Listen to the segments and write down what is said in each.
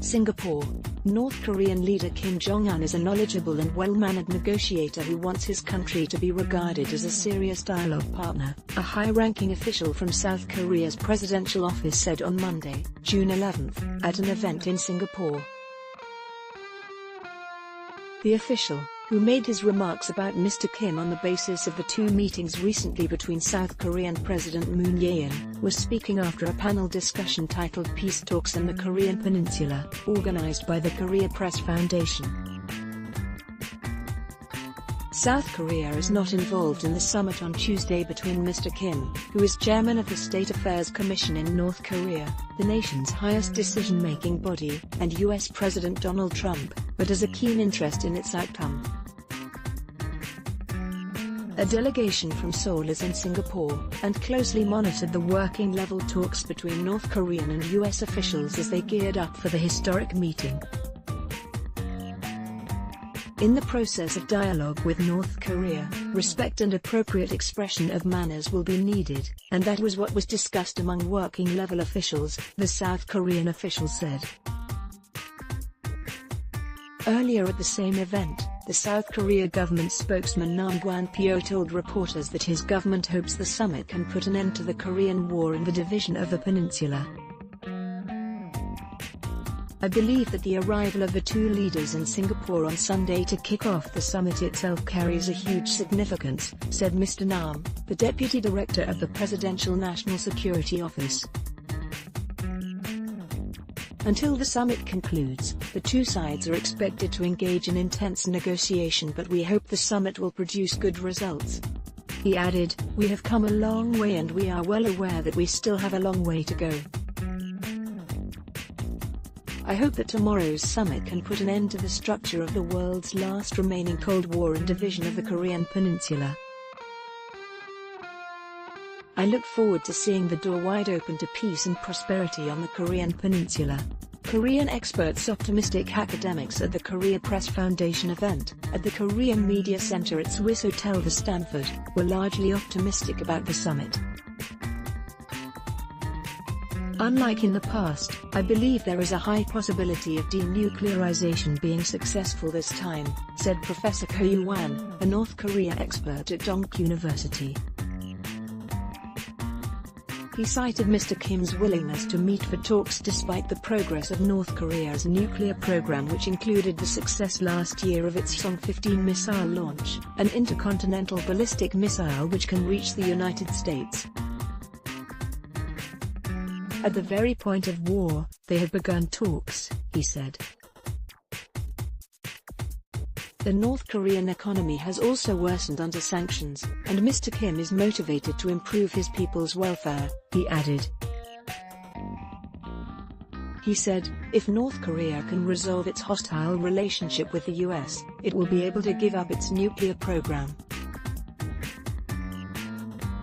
Singapore. North Korean leader Kim Jong-un is a knowledgeable and well-mannered negotiator who wants his country to be regarded as a serious dialogue partner, a high-ranking official from South Korea's presidential office said on Monday, June 11, at an event in Singapore. The official, who made his remarks about Mr. Kim on the basis of the two meetings recently between South Korean President Moon Jae-in, was speaking after a panel discussion titled Peace Talks in the Korean Peninsula, organized by the Korea Press Foundation. South Korea is not involved in the summit on Tuesday between Mr. Kim, who is chairman of the State Affairs Commission in North Korea, the nation's highest decision-making body, and U.S. President Donald Trump, but has a keen interest in its outcome. A delegation from Seoul is in Singapore, and closely monitored the working-level talks between North Korean and U.S. officials as they geared up for the historic meeting. In the process of dialogue with North Korea, respect and appropriate expression of manners will be needed, and that was what was discussed among working-level officials, the South Korean official said. Earlier at the same event, the South Korea government spokesman Nam Gwan-pyo told reporters that his government hopes the summit can put an end to the Korean War and the division of the peninsula. I believe that the arrival of the two leaders in Singapore on Sunday to kick off the summit itself carries a huge significance, said Mr. Nam, the deputy director of the Presidential National Security Office. Until the summit concludes, the two sides are expected to engage in intense negotiation, but we hope the summit will produce good results. He added, "We have come a long way and we are well aware that we still have a long way to go. I hope that tomorrow's summit can put an end to the structure of the world's last remaining Cold War and division of the Korean Peninsula. I look forward to seeing the door wide open to peace and prosperity on the Korean Peninsula." Korean experts, optimistic academics at the Korea Press Foundation event, at the Korean Media Center at Swiss Hotel de Stanford, were largely optimistic about the summit. "Unlike in the past, I believe there is a high possibility of denuclearization being successful this time," said Professor Ko Yu-wan, a North Korea expert at Dongguk University. He cited Mr. Kim's willingness to meet for talks despite the progress of North Korea's nuclear program, which included the success last year of its Song-15 missile launch, an intercontinental ballistic missile which can reach the United States. "At the very point of war, they have begun talks," he said. The North Korean economy has also worsened under sanctions, and Mr. Kim is motivated to improve his people's welfare, he added. He said, "If North Korea can resolve its hostile relationship with the US, it will be able to give up its nuclear program."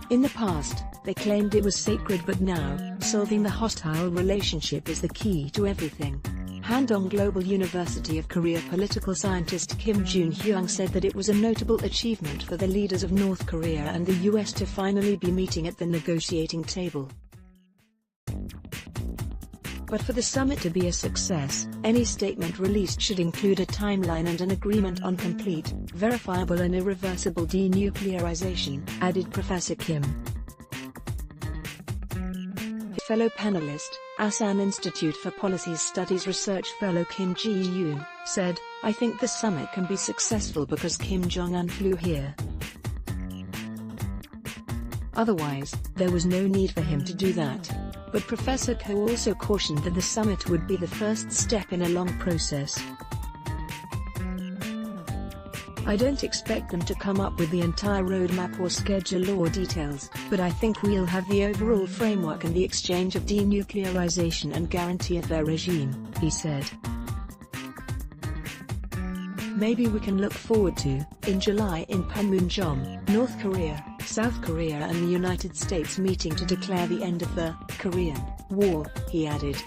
In the past, they claimed it was sacred, but now, solving the hostile relationship is the key to everything. Handong Global University of Korea political scientist Kim Jun-hyung said that it was a notable achievement for the leaders of North Korea and the US to finally be meeting at the negotiating table. But for the summit to be a success, any statement released should include a timeline and an agreement on complete, verifiable and irreversible denuclearization, added Professor Kim. Fellow panelist, Asan Institute for Policy Studies research fellow Kim Ji-yoon, said, "I think the summit can be successful because Kim Jong-un flew here. Otherwise, there was no need for him to do that." But Professor Ko also cautioned that the summit would be the first step in a long process. "I don't expect them to come up with the entire roadmap or schedule or details, but I think we'll have the overall framework and the exchange of denuclearization and guarantee of their regime," he said. "Maybe we can look forward to, in July in Panmunjom, North Korea, South Korea and the United States meeting to declare the end of the Korean War," he added.